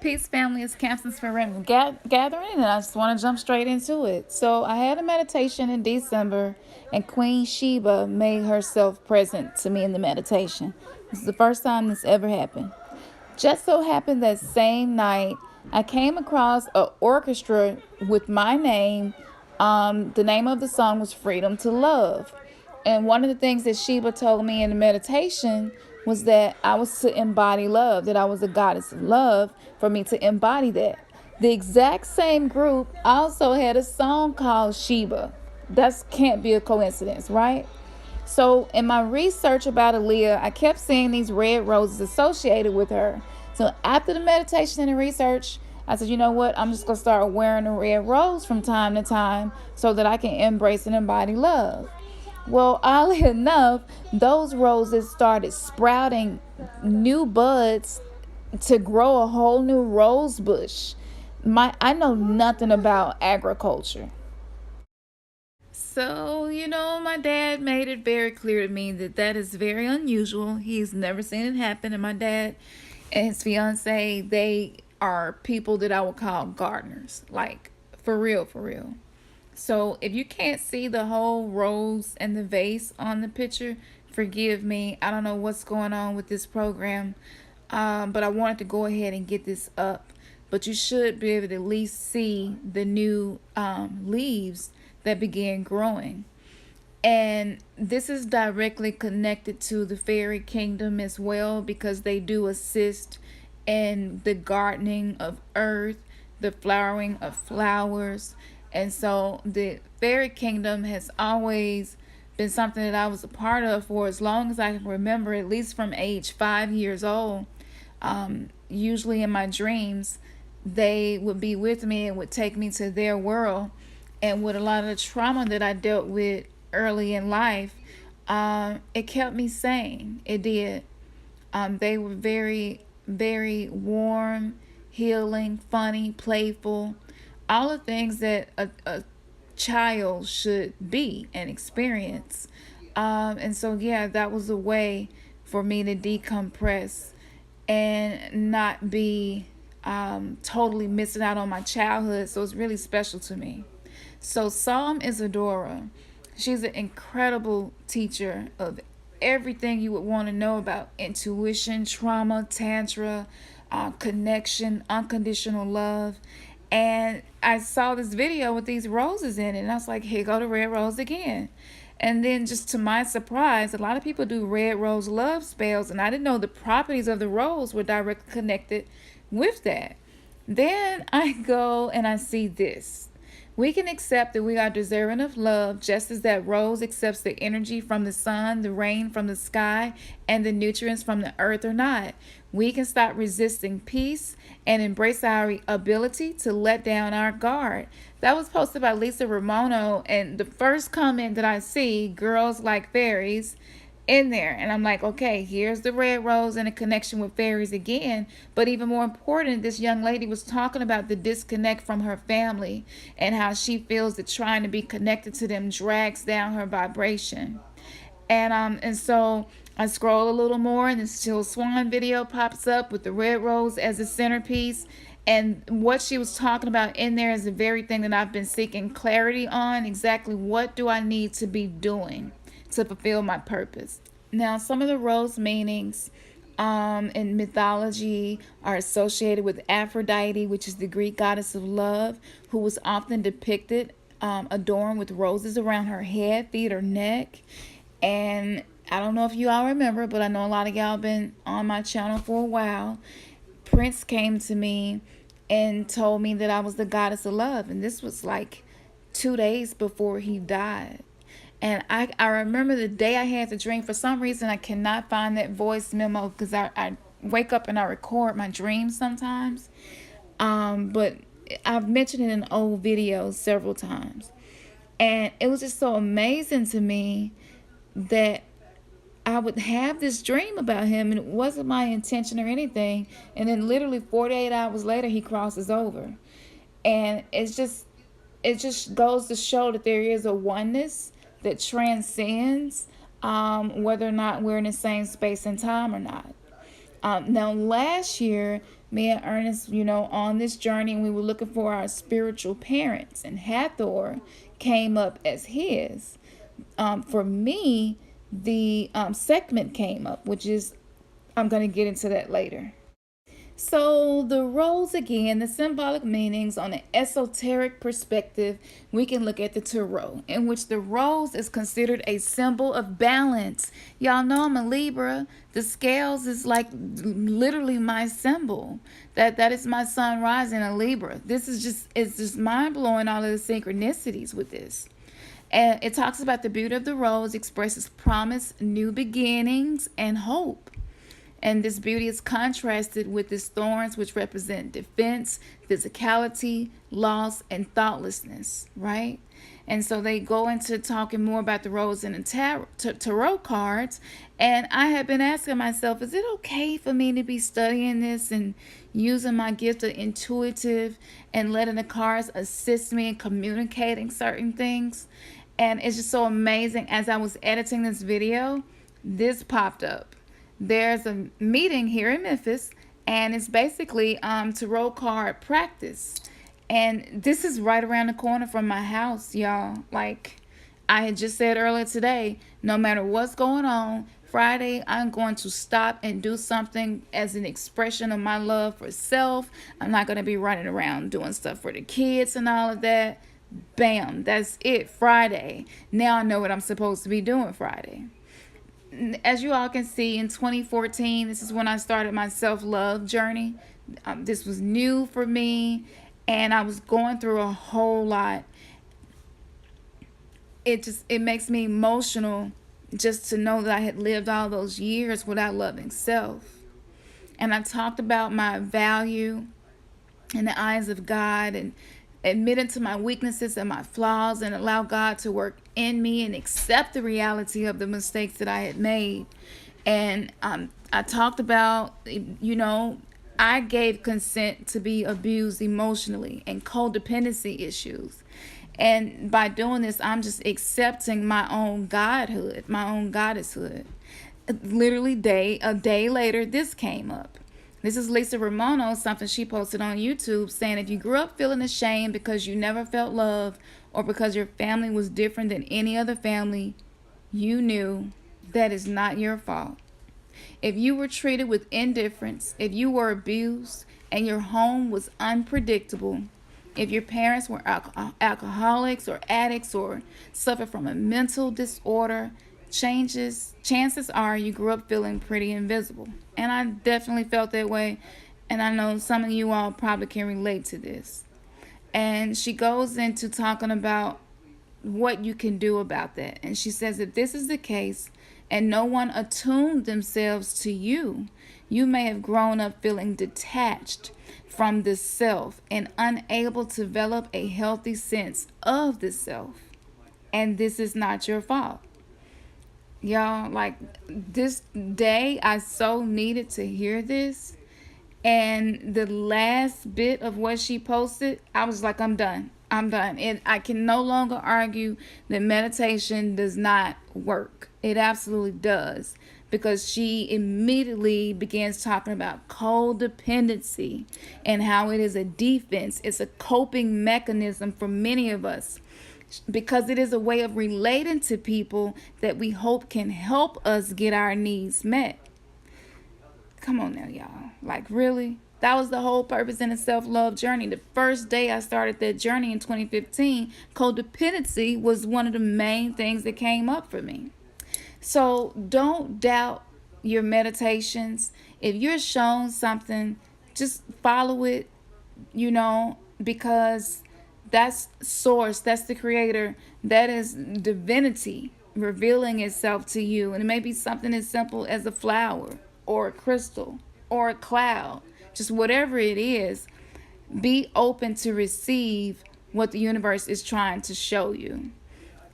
Peace family, is Campson's for Rem gathering, and I just want to jump straight into it. So, I had a meditation in December, and Queen Sheba made herself present to me in the meditation. This is the first time this ever happened. Just so happened that same night, I came across an orchestra with my name. The name of the song was Freedom to Love. And one of the things that Sheba told me in the meditation was that I was to embody love, that I was a goddess of love, for me to embody that. The exact same group also had a song called Sheba. That can't be a coincidence, right? So in my research about Aaliyah, I kept seeing these red roses associated with her. So after the meditation and the research, I said, you know what? I'm just going to start wearing a red rose from time to time so that I can embrace and embody love. Well, oddly enough, those roses started sprouting new buds to grow a whole new rose bush. I know nothing about agriculture. So, my dad made it very clear to me that that is very unusual. He's never seen it happen. And my dad and his fiance, they are people that I would call gardeners. Like, for real, for real. So, if you can't see the whole rose and the vase on the picture, forgive me. I don't know what's going on with this program. But I wanted to go ahead and get this up. But you should be able to at least see the new leaves that began growing. And this is directly connected to the fairy kingdom as well, because they do assist in the gardening of earth, the flowering of flowers. And so the fairy kingdom has always been something that I was a part of for as long as I can remember, at least from age 5 years old. Usually in my dreams, they would be with me and would take me to their world. And with a lot of the trauma that I dealt with early in life, it kept me sane. It did. They were very, very warm, healing, funny, playful, all the things that a child should be and experience. And so, yeah, that was a way for me to decompress and not be totally missing out on my childhood. So it's really special to me. So Psalm Isadora, she's an incredible teacher of everything you would want to know about intuition, trauma, tantra, connection, unconditional love. And I saw this video with these roses in it, and I was like, here go the red rose again. And then, just to my surprise, a lot of people do red rose love spells, and I didn't know the properties of the rose were directly connected with that. Then I go and I see this. We can accept that we are deserving of love, just as that rose accepts the energy from the sun, the rain from the sky, and the nutrients from the earth or not. We can stop resisting peace and embrace our ability to let down our guard. That was posted by Lisa Ramono, and the first comment that I see, girls like fairies, in there. And I'm like, okay, here's the red rose and a connection with fairies again. But even more important, this young lady was talking about the disconnect from her family and how she feels that trying to be connected to them drags down her vibration. And so I scroll a little more, and this Chill Swan video pops up with the red rose as a centerpiece. And what she was talking about in there is the very thing that I've been seeking clarity on. Exactly what do I need to be doing to fulfill my purpose? Now, some of the rose meanings in mythology are associated with Aphrodite, which is the Greek goddess of love, who was often depicted adorned with roses around her head, feet, or neck. And I don't know if you all remember, but I know a lot of y'all been on my channel for a while. Prince came to me and told me that I was the goddess of love. And this was like 2 days before he died. And I remember the day I had the dream. For some reason, I cannot find that voice memo because I wake up and I record my dreams sometimes. But I've mentioned it in old videos several times. And it was just so amazing to me that I would have this dream about him, and it wasn't my intention or anything. And then literally 48 hours later, he crosses over. And it just goes to show that there is a oneness that transcends whether or not we're in the same space and time or not. Now, last year, Me and Ernest, on this journey, and we were looking for our spiritual parents, and Hathor came up as his. For me, the segment came up, which is, I'm going to get into that later. So, the roles again, the symbolic meanings on an esoteric perspective, we can look at the tarot, in which the rose is considered a symbol of balance. Y'all know I'm a Libra. The scales is like literally my symbol. That is my sun rising a Libra. This is just, it's just mind blowing, all of the synchronicities with this. And it talks about the beauty of the rose expresses promise, new beginnings, and hope. And this beauty is contrasted with its thorns, which represent defense, physicality, loss, and thoughtlessness, right? And so they go into talking more about the rose in the tarot cards. And I have been asking myself, is it okay for me to be studying this and using my gift of intuitive and letting the cards assist me in communicating certain things? And it's just so amazing. As I was editing this video, this popped up. There's a meeting here in Memphis, and it's basically tarot card practice. And this is right around the corner from my house, y'all. Like I had just said earlier today, no matter what's going on, Friday, I'm going to stop and do something as an expression of my love for self. I'm not going to be running around doing stuff for the kids and all of that. Bam, that's it, Friday. Now I know what I'm supposed to be doing Friday. As you all can see, in 2014, this is when I started my self-love journey. This was new for me, and I was going through a whole lot. It makes me emotional just to know that I had lived all those years without loving self. And I talked about my value in the eyes of God, and admitting to my weaknesses and my flaws, and allow God to work in me and accept the reality of the mistakes that I had made. And I talked about, I gave consent to be abused emotionally and codependency issues. And by doing this, I'm just accepting my own godhood, my own goddesshood. Literally a day later, this came up. This is Lisa Romano, something she posted on YouTube, saying if you grew up feeling ashamed because you never felt love, or because your family was different than any other family you knew, that is not your fault. If you were treated with indifference, if you were abused, and your home was unpredictable, if your parents were alcoholics or addicts or suffered from a mental disorder, chances are you grew up feeling pretty invisible. And I definitely felt that way, and I know some of you all probably can relate to this. And she goes into talking about what you can do about that. And she says, if this is the case and no one attuned themselves to you, you may have grown up feeling detached from the self and unable to develop a healthy sense of the self. And this is not your fault. Y'all, like, this day I so needed to hear this. And the last bit of what she posted, I was like, I'm done. And I can no longer argue that meditation does not work. It absolutely does. Because she immediately begins talking about codependency and how it is a defense. It's a coping mechanism for many of us, because it is a way of relating to people that we hope can help us get our needs met. Come on now, y'all. Like, really? That was the whole purpose in the self-love journey. The first day I started that journey in 2015, codependency was one of the main things that came up for me. So don't doubt your meditations. If you're shown something, just follow it, because that's source, that's the creator, that is divinity revealing itself to you. And it may be something as simple as a flower or a crystal or a cloud, just whatever it is. Be open to receive what the universe is trying to show you.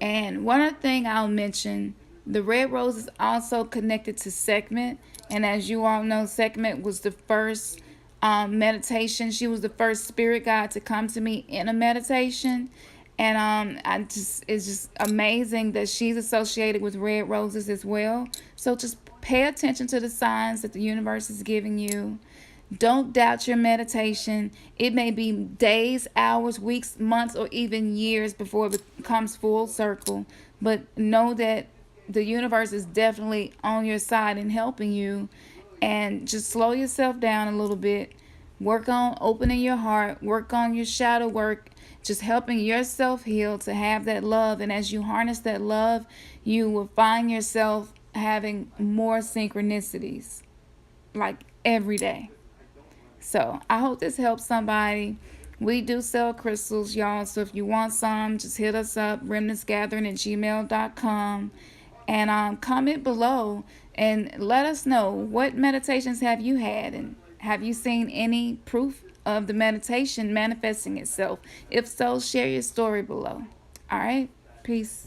And one other thing I'll mention, the red rose is also connected to Sekhmet. And as you all know, Sekhmet was the first meditation. She was the first spirit guide to come to me in a meditation. And it's just amazing that she's associated with red roses as well. So just pay attention to the signs that the universe is giving you. Don't doubt your meditation. It may be days, hours, weeks, months, or even years before it comes full circle. But know that the universe is definitely on your side and helping you. And just slow yourself down a little bit. Work on opening your heart. Work on your shadow work. Just helping yourself heal to have that love. And as you harness that love, you will find yourself having more synchronicities like every day. So I hope this helps somebody. We do sell crystals, y'all. So if you want some, just hit us up, remnantsgathering@gmail.com. And comment below and let us know, what meditations have you had, and have you seen any proof of the meditation manifesting itself? If so, share your story below. All right. Peace.